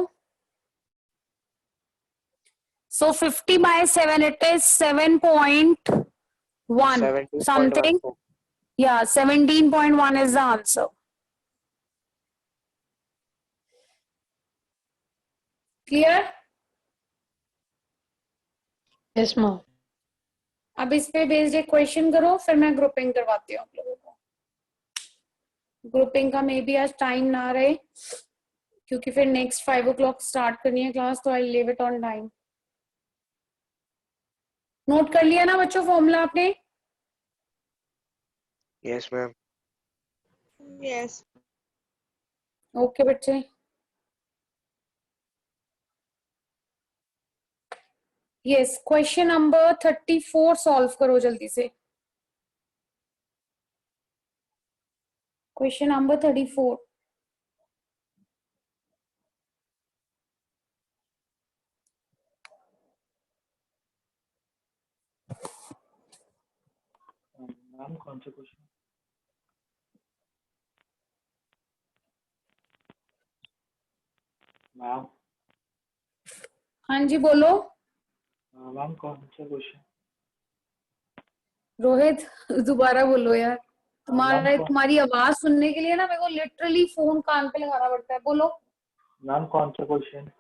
So 50 by 7, it is 7.1 something. Yeah, 17.1 is the answer. Clear? Yes ma'am. अब इस पे बेस्ड एक क्वेश्चन करो, फिर मैं ग्रुपिंग करवाती हूँ आप लोगों को। ग्रुपिंग का मे बी आज टाइम ना रहे, क्योंकि फिर नेक्स्ट 5 o'clock स्टार्ट करनी है क्लास, तो I leave it on time. Note कर लिया ना बच्चों फॉर्मूला आपने? Yes ma'am. Yes. ओके बच्चे, यस क्वेश्चन नंबर 34 सॉल्व करो जल्दी से। Question number 34। मैम कौन सा क्वेश्चन? मैम हाँ जी बोलो। मैम कौन सा क्वेश्चन? रोहित दोबारा बोलो यार, मैम तुम्हारी आवाज सुनने के लिए ना मेरे को लिटरली फोन कान पे लगाना पड़ता है। बोलो। मैम कौन सा question?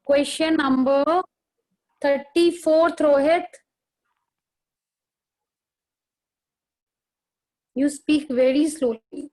Question number 34 Rohit, you speak very slowly.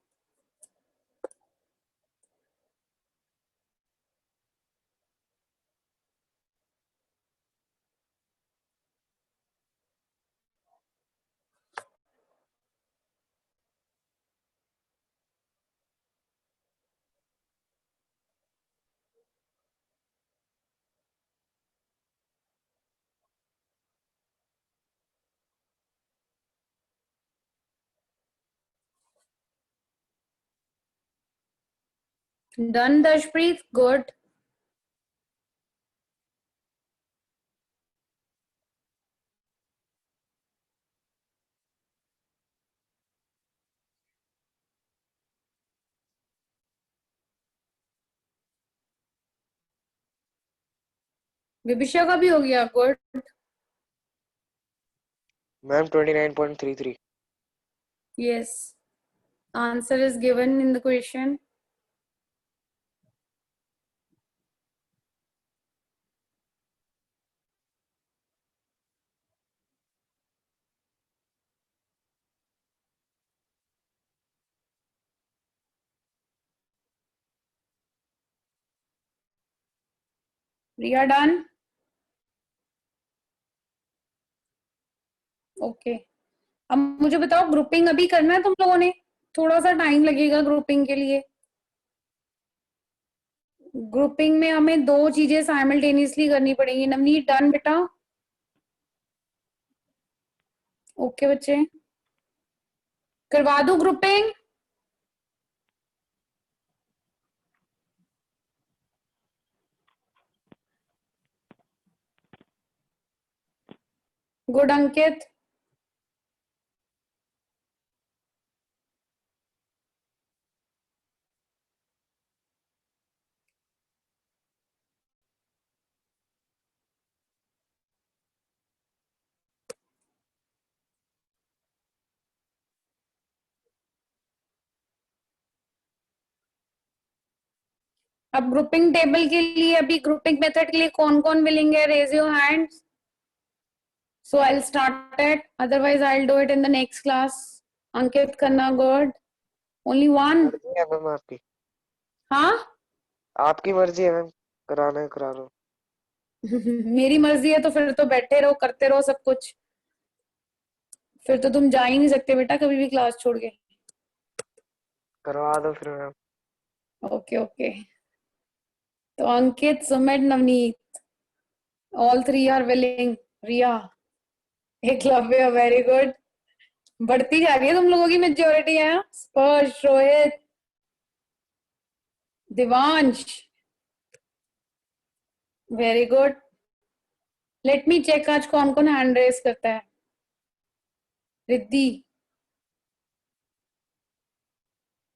Done Dashpreet, good. विभिषा का भी हो गया, good. Ma'am 29.33। Yes, answer is given in the question. Priya done? Okay अब मुझे बताओ ग्रुपिंग अभी करना है तुम लोगों ने? थोड़ा सा टाइम लगेगा ग्रुपिंग के लिए। ग्रुपिंग में हमें दो चीजें साइमल्टेनियसली करनी पड़ेंगी। नवनीत डन बेटा? ओके बच्चे, करवा दूं ग्रुपिंग? गुड अंकित। अब ग्रुपिंग टेबल के लिए, अभी ग्रुपिंग मेथड के लिए कौन कौन विलिंग है? Raise your hands. So I'll start it. Otherwise, I'll do it in the next class. Ankit Khanna, good. Only one. मर्जी है मैम आपकी। हाँ आपकी मर्जी है मैम, कराना है करा लो। मेरी मर्जी है तो फिर तो बैठे रहो, करते रहो सब कुछ। फिर तो तुम जा ही नहीं सकते बेटा कभी भी क्लास छोड़ के। करवा दो फिर मैम। ओके ओके, तो Ankit, Sumit, Navneet, all three are willing. Riya, Eklavya, very good. बढ़ती जा रही है तुम लोगों की मेजोरिटी है। Sparsh, Rohit, Divansh, very good. Let me check आज कौन कौन हैंड रेस करता है। रिद्धि,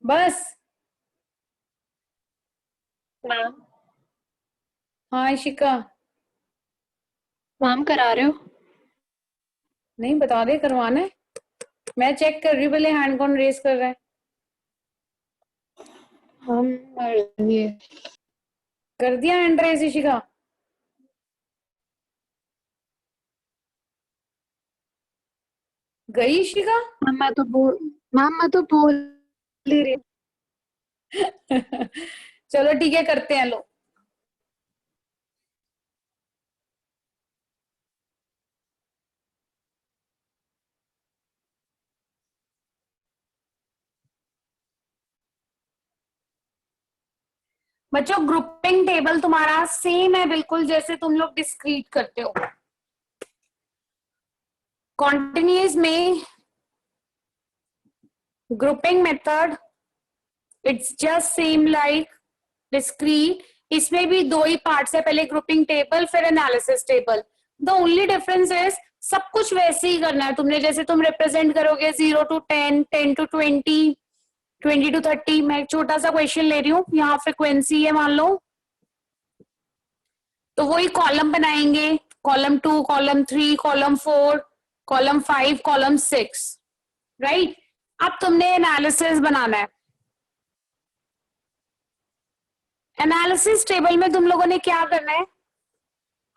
बस। मैम हाँ इशिका, मैम करा रहे हो? नहीं बता दे करवाना है। मैं चेक कर रही हूँ पहले हैंड कौन रेस कर रहा है। हम कर दिए। कर दिया हैंड रेस इशिका? गई इशिका? मैम मैं तो बोल ही रही। चलो ठीक है, करते हैं। लो बच्चों ग्रुपिंग टेबल तुम्हारा सेम है बिल्कुल जैसे तुम लोग डिस्क्रीट करते हो. कॉन्टिन्यूअस में grouping method it's just same like discrete. इसमें भी दो ही पार्ट्स है, पहले ग्रुपिंग टेबल फिर analysis table. The only difference is सब कुछ वैसे ही करना है तुमने, जैसे तुम रिप्रेजेंट करोगे 0 to 10, 10 to 20, 20 to 30. मैं एक छोटा सा क्वेश्चन ले रही हूँ, यहाँ फ्रिक्वेंसी है मान लो, तो वही कॉलम बनाएंगे, column 2, column 3, column 4, column 5, column 6, right. अब तुमने एनालिसिस बनाना है. एनालिसिस टेबल में तुम लोगों ने क्या करना है,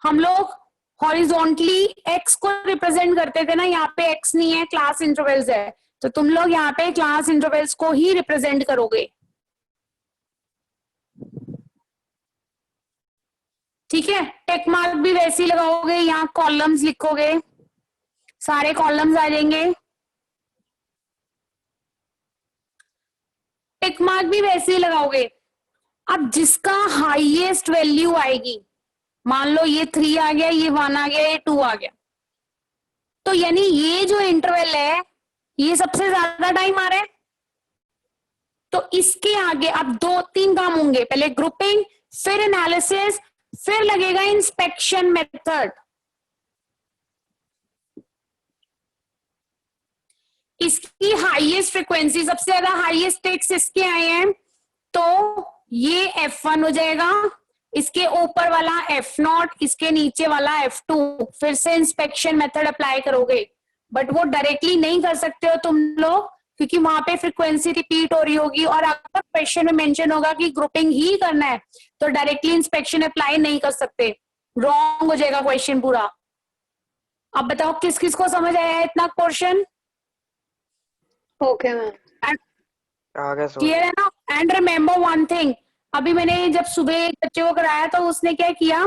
हम लोग हॉरिजॉन्टली एक्स को रिप्रेजेंट करते थे ना, यहाँ पे एक्स नहीं है, क्लास इंटरवल्स है, तो तुम लोग यहाँ पे क्लास इंटरवल्स को ही रिप्रेजेंट करोगे. ठीक है. टेक मार्क भी वैसे ही लगाओगे, यहाँ कॉलम्स लिखोगे, सारे कॉलम्स आ जाएंगे. टेक मार्क भी वैसे ही लगाओगे. अब जिसका हाईएस्ट वैल्यू आएगी, मान लो ये 3 आ गया, ये 1 आ गया, ये 2 आ गया, तो यानी ये जो इंटरवल है ये सबसे ज्यादा टाइम आ रहा है, तो इसके आगे अब 2-3 काम होंगे, पहले ग्रुपिंग, फिर एनालिसिस, फिर लगेगा इंस्पेक्शन मेथड. इसकी हाईएस्ट फ्रीक्वेंसी, सबसे ज्यादा हाईएस्ट टेक्स इसके आए हैं, तो ये F1 हो जाएगा, इसके ऊपर वाला F0, इसके नीचे वाला F2. फिर से इंस्पेक्शन मेथड अप्लाई करोगे, बट वो डायरेक्टली नहीं कर सकते हो तुम लोग, क्योंकि वहां पे फ्रीक्वेंसी रिपीट हो रही होगी, और अगर क्वेश्चन में मेंशन होगा कि ग्रुपिंग ही करना है तो डायरेक्टली इंस्पेक्शन अप्लाई नहीं कर सकते, रॉन्ग हो जाएगा क्वेश्चन पूरा. अब बताओ किस किस को समझ आया है इतना पोर्शन? Okay ma'am. आगे सो क्लियर है ना? एंड रिमेम्बर वन थिंग, अभी मैंने जब सुबह एक बच्चे को कराया तो उसने क्या किया,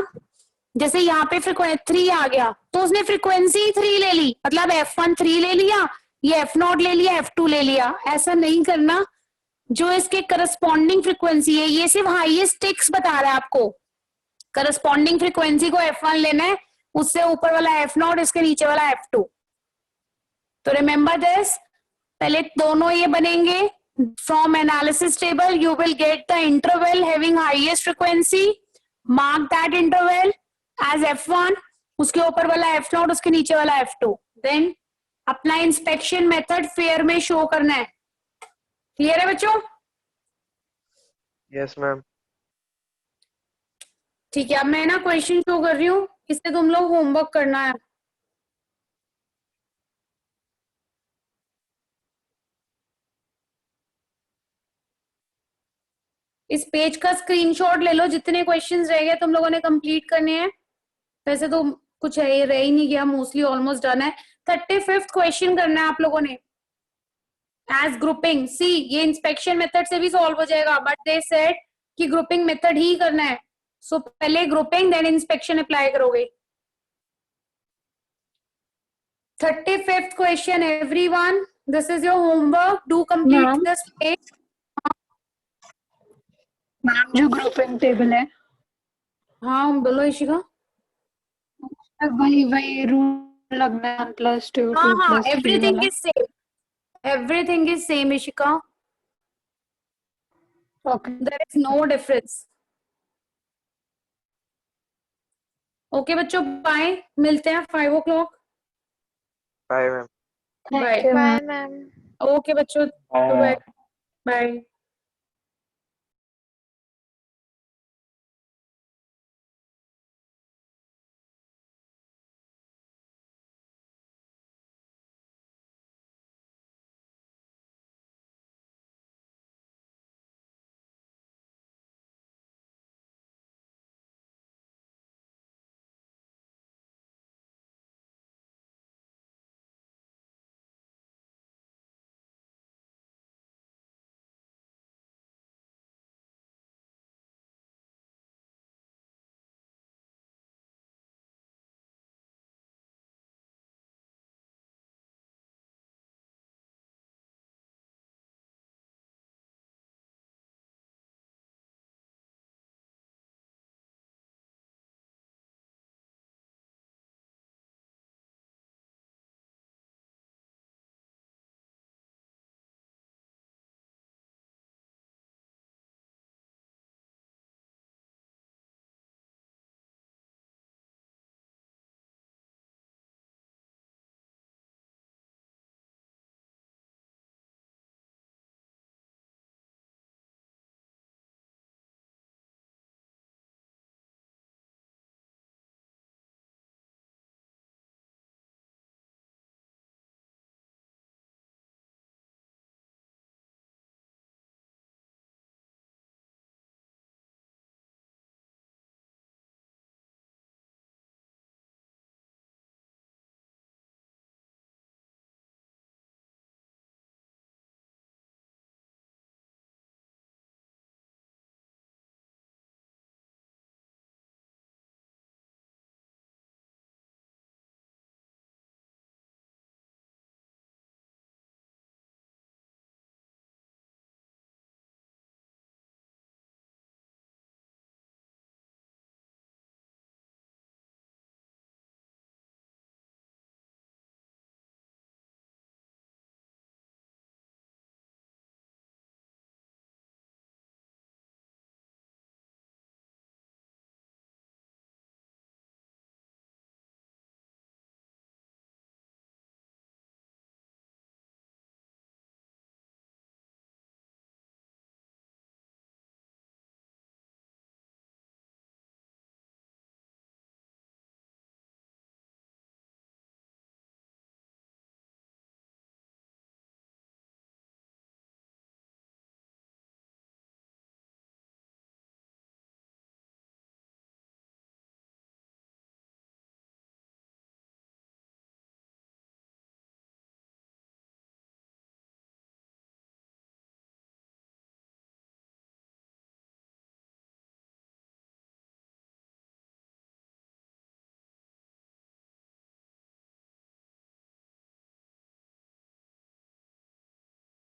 जैसे यहाँ पे फ्रीक्वेंसी 3 आ गया तो उसने फ्रीक्वेंसी 3 ले ली, मतलब F1 3 ले लिया, ये F0 ले लिया, F2 ले लिया. ऐसा नहीं करना, जो इसके करस्पॉन्डिंग फ्रीक्वेंसी है, ये सिर्फ हाईएस्ट टेक्स बता रहा है आपको, करस्पॉन्डिंग फ्रीक्वेंसी को F1 लेना है, उससे ऊपर वाला F0, इसके नीचे वाला F2. तो रिमेम्बर दिस, पहले दोनों ये बनेंगे. From analysis table, you will get the interval having highest frequency. Mark that interval as F1. उसके ऊपर वाला F0, उसके नीचे वाला F2. Then अपना inspection method फेयर में शो करना है. क्लियर है बच्चों? Yes ma'am. ठीक है. अब मैं ना क्वेश्चन शो कर रही हूँ, इससे तुम लोग होमवर्क करना है. इस पेज का स्क्रीनशॉट ले लो, जितने क्वेश्चंस रह गए तुम लोगों ने कंप्लीट करने हैं. वैसे तो कुछ है, रह ही नहीं गया, मोस्टली ऑलमोस्ट डन है. 35th क्वेश्चन करना है आप लोगों ने एज ग्रुपिंग. सी ये इंस्पेक्शन मेथड से भी सॉल्व हो जाएगा, बट दे सेड कि ग्रुपिंग मेथड ही करना है, सो पहले ग्रुपिंग देन इंस्पेक्शन अप्लाई करोगे. 35th question everyone, this is your homework, do complete this page. Ma'am जो ग्रुपिंग टेबल है, हाँ बोलो इशिका. वही रूल लगना है 1+2 हाँ हाँ, 2+3 एवरीथिंग वाला. Is same, everything is same Ishika, okay. There is no difference. Okay बच्चों, बाय, मिलते हैं 5 o'clock. Bye ma'am. Bye. Bye ma'am. Okay बच्चों, बाय बाय.